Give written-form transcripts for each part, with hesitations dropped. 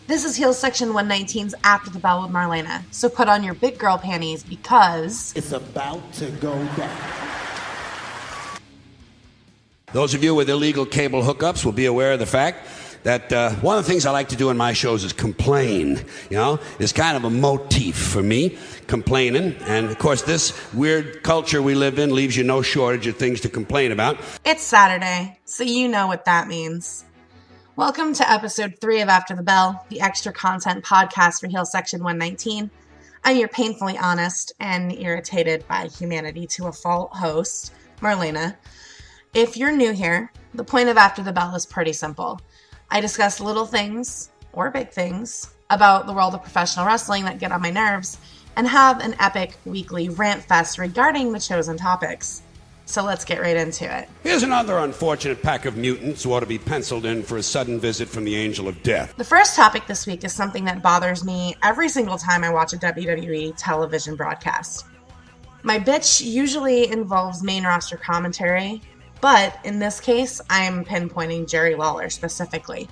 This is Heels Section 119's After the Bell with Marlena. So put on your big girl panties because it's about to go down. Those of you with illegal cable hookups will be aware of the fact that one of the things I like to do in my shows is complain. You know, it's kind of a motif for me, complaining. And of course, this weird culture we live in leaves you no shortage of things to complain about. It's Saturday, so you know what that means. Welcome to episode 3 of After the Bell, the extra content podcast for Heels Section 119. I'm your painfully honest and irritated by humanity to a fault host, Marlena. If you're new here, the point of After the Bell is pretty simple. I discuss little things, or big things, about the world of professional wrestling that get on my nerves, and have an epic weekly rant fest regarding the chosen topics. So let's get right into it. Here's another unfortunate pack of mutants who ought to be penciled in for a sudden visit from the Angel of Death. The first topic this week is something that bothers me every single time I watch a WWE television broadcast. My bitch usually involves main roster commentary, but in this case, I'm pinpointing Jerry Lawler specifically.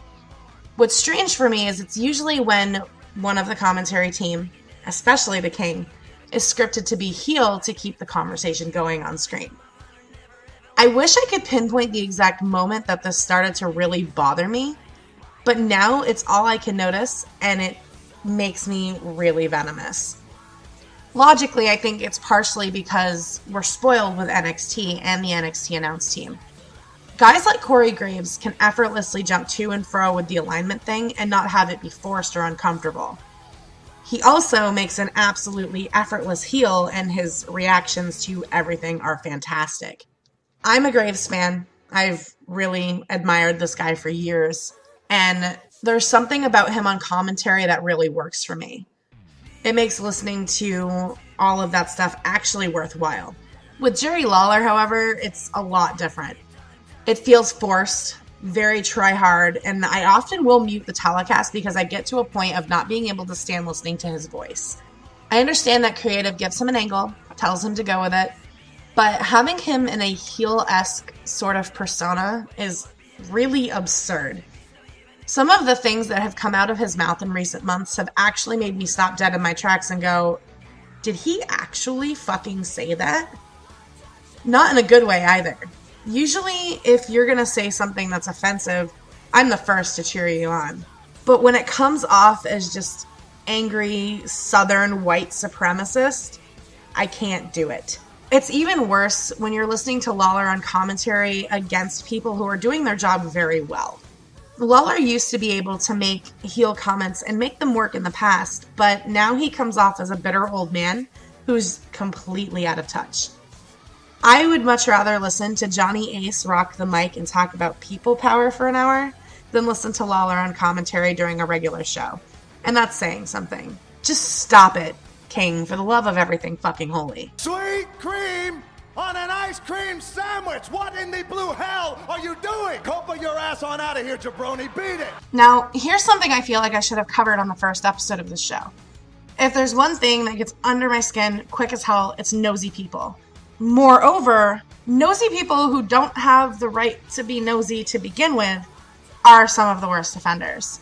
What's strange for me is it's usually when one of the commentary team, especially the King, is scripted to be heel to keep the conversation going on screen. I wish I could pinpoint the exact moment that this started to really bother me, but now it's all I can notice, and it makes me really venomous. Logically, I think it's partially because we're spoiled with NXT and the NXT announce team. Guys like Corey Graves can effortlessly jump to and fro with the alignment thing and not have it be forced or uncomfortable. He also makes an absolutely effortless heel, and his reactions to everything are fantastic. I'm a Graves fan. I've really admired this guy for years, and there's something about him on commentary that really works for me. It makes listening to all of that stuff actually worthwhile. With Jerry Lawler, however, it's a lot different. It feels forced, very try-hard, and I often will mute the telecast because I get to a point of not being able to stand listening to his voice. I understand that creative gives him an angle, tells him to go with it, but having him in a heel-esque sort of persona is really absurd. Some of the things that have come out of his mouth in recent months have actually made me stop dead in my tracks and go, did he actually fucking say that? Not in a good way either. Usually, if you're gonna say something that's offensive, I'm the first to cheer you on. But when it comes off as just angry, southern white supremacist, I can't do it. It's even worse when you're listening to Lawler on commentary against people who are doing their job very well. Lawler used to be able to make heel comments and make them work in the past, but now he comes off as a bitter old man who's completely out of touch. I would much rather listen to Johnny Ace rock the mic and talk about people power for an hour than listen to Lawler on commentary during a regular show. And that's saying something. Just stop it, King, for the love of everything fucking holy. Sweet cream on an ice cream sandwich. What in the blue hell are you doing? Copa your ass on out of here, jabroni. Beat it. Now, here's something I feel like I should have covered on the first episode of this show. If there's one thing that gets under my skin quick as hell, it's nosy people. Moreover, nosy people who don't have the right to be nosy to begin with are some of the worst offenders.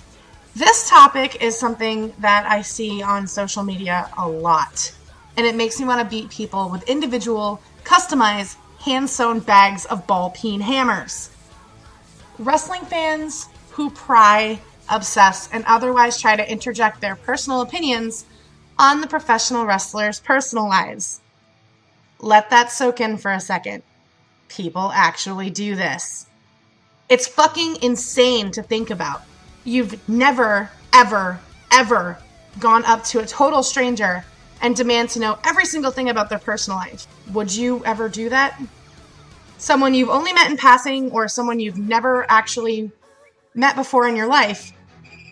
This topic is something that I see on social media a lot, and it makes me want to beat people with individual, customized, hand-sewn bags of ball-peen hammers. Wrestling fans who pry, obsess, and otherwise try to interject their personal opinions on the professional wrestlers' personal lives. Let that soak in for a second. People actually do this. It's fucking insane to think about. You've never, ever, ever gone up to a total stranger and demand to know every single thing about their personal life. Would you ever do that? Someone you've only met in passing or someone you've never actually met before in your life,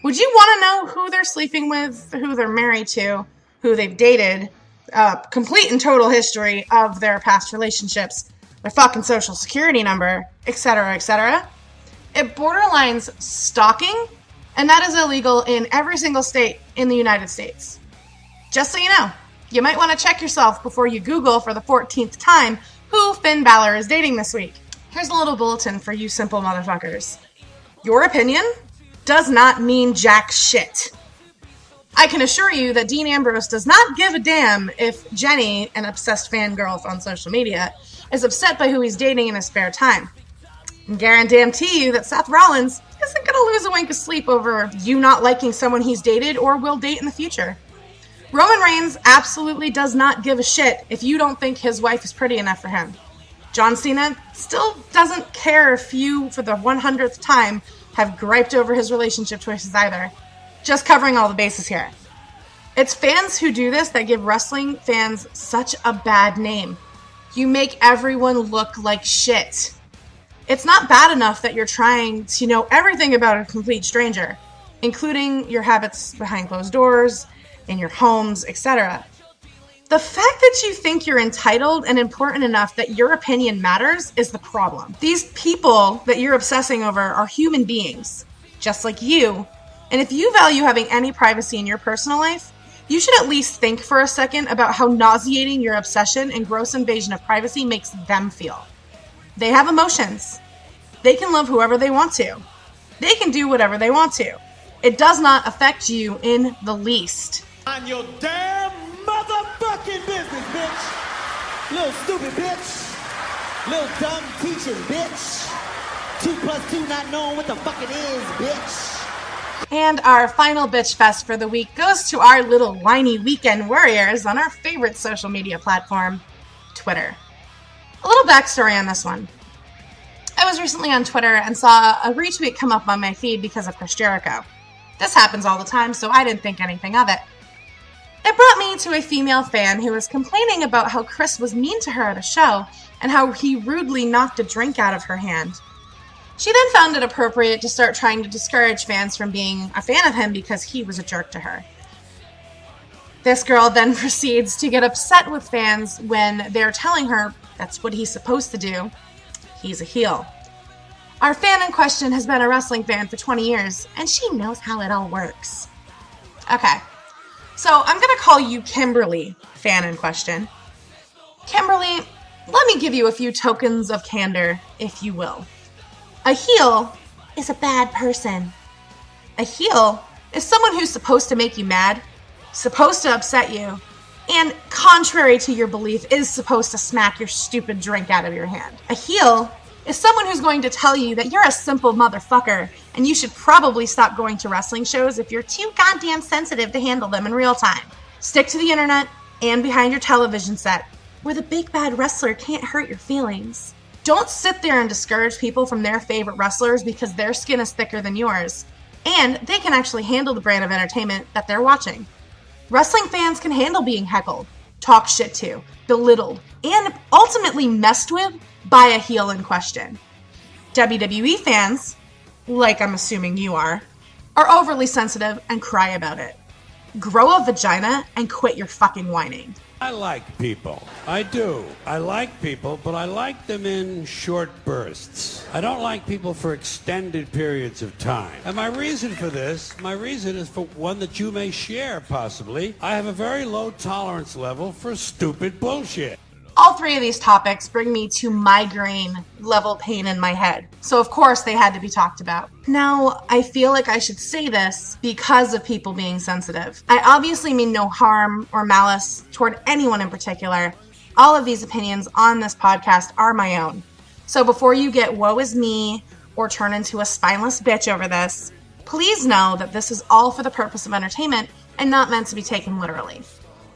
would you want to know who they're sleeping with, who they're married to, who they've dated, complete and total history of their past relationships, their fucking social security number, etc., etc.? It borderlines stalking, and that is illegal in every single state in the United States. Just so you know, you might want to check yourself before you Google for the 14th time who Finn Balor is dating this week. Here's a little bulletin for you simple motherfuckers. Your opinion does not mean jack shit. I can assure you that Dean Ambrose does not give a damn if Jenny, an obsessed fangirl on social media, is upset by who he's dating in his spare time. I guarantee you that Seth Rollins isn't going to lose a wink of sleep over you not liking someone he's dated or will date in the future. Roman Reigns absolutely does not give a shit if you don't think his wife is pretty enough for him. John Cena still doesn't care if you, for the 100th time, have griped over his relationship choices either. Just covering all the bases here. It's fans who do this that give wrestling fans such a bad name. You make everyone look like shit. It's not bad enough that you're trying to know everything about a complete stranger, including your habits behind closed doors, in your homes, etc. The fact that you think you're entitled and important enough that your opinion matters is the problem. These people that you're obsessing over are human beings, just like you, and if you value having any privacy in your personal life, you should at least think for a second about how nauseating your obsession and gross invasion of privacy makes them feel. They have emotions. They can love whoever they want to. They can do whatever they want to. It does not affect you in the least. On your damn motherfucking business, bitch. Little stupid bitch. Little dumb teacher, bitch. 2 + 2 not knowing what the fuck it is, bitch. And our final bitch fest for the week goes to our little whiny weekend warriors on our favorite social media platform, Twitter. A little backstory on this one. I was recently on Twitter and saw a retweet come up on my feed because of Chris Jericho. This happens all the time, so I didn't think anything of it. It brought me to a female fan who was complaining about how Chris was mean to her at a show and how he rudely knocked a drink out of her hand. She then found it appropriate to start trying to discourage fans from being a fan of him because he was a jerk to her. This girl then proceeds to get upset with fans when they're telling her that's what he's supposed to do. He's a heel. Our fan in question has been a wrestling fan for 20 years, and she knows how it all works. Okay, so I'm going to call you Kimberly, fan in question. Kimberly, let me give you a few tokens of candor, if you will. A heel is a bad person. A heel is someone who's supposed to make you mad, supposed to upset you, and contrary to your belief, is supposed to smack your stupid drink out of your hand. A heel is someone who's going to tell you that you're a simple motherfucker and you should probably stop going to wrestling shows if you're too goddamn sensitive to handle them in real time. Stick to the internet and behind your television set, where the big bad wrestler can't hurt your feelings. Don't sit there and discourage people from their favorite wrestlers because their skin is thicker than yours, and they can actually handle the brand of entertainment that they're watching. Wrestling fans can handle being heckled, talked shit to, belittled, and ultimately messed with by a heel in question. WWE fans, like I'm assuming you are overly sensitive and cry about it. Grow a vagina and quit your fucking whining. I like people. I do. I like people, but I like them in short bursts. I don't like people for extended periods of time. And my reason for this, is for one that you may share, possibly. I have a very low tolerance level for stupid bullshit. All three of these topics bring me to migraine-level pain in my head. So of course they had to be talked about. Now, I feel like I should say this because of people being sensitive. I obviously mean no harm or malice toward anyone in particular. All of these opinions on this podcast are my own. So before you get woe is me or turn into a spineless bitch over this, please know that this is all for the purpose of entertainment and not meant to be taken literally.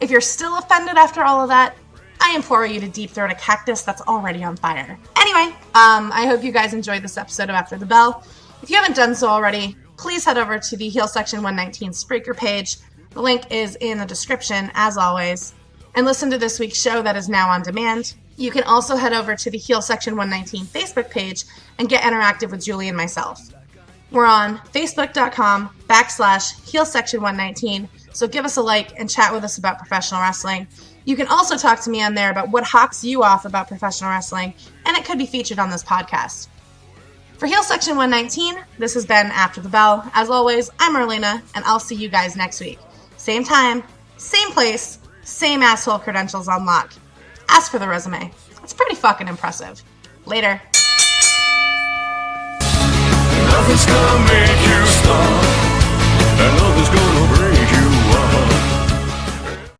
If you're still offended after all of that, I implore you to deep throat a cactus that's already on fire. Anyway, I hope you guys enjoyed this episode of After the Bell. If you haven't done so already, please head over to the Heel Section 119 Spreaker page. The link is in the description, as always. And listen to this week's show that is now on demand. You can also head over to the Heel Section 119 Facebook page and get interactive with Julie and myself. We're on facebook.com/Heel Section 119, so give us a like and chat with us about professional wrestling. You can also talk to me on there about what hawks you off about professional wrestling, and it could be featured on this podcast. For Heel Section 119, this has been After the Bell. As always, I'm Marlena, and I'll see you guys next week. Same time, same place, same asshole credentials on lock. As for the resume, it's pretty fucking impressive. Later. Nothing's gonna make you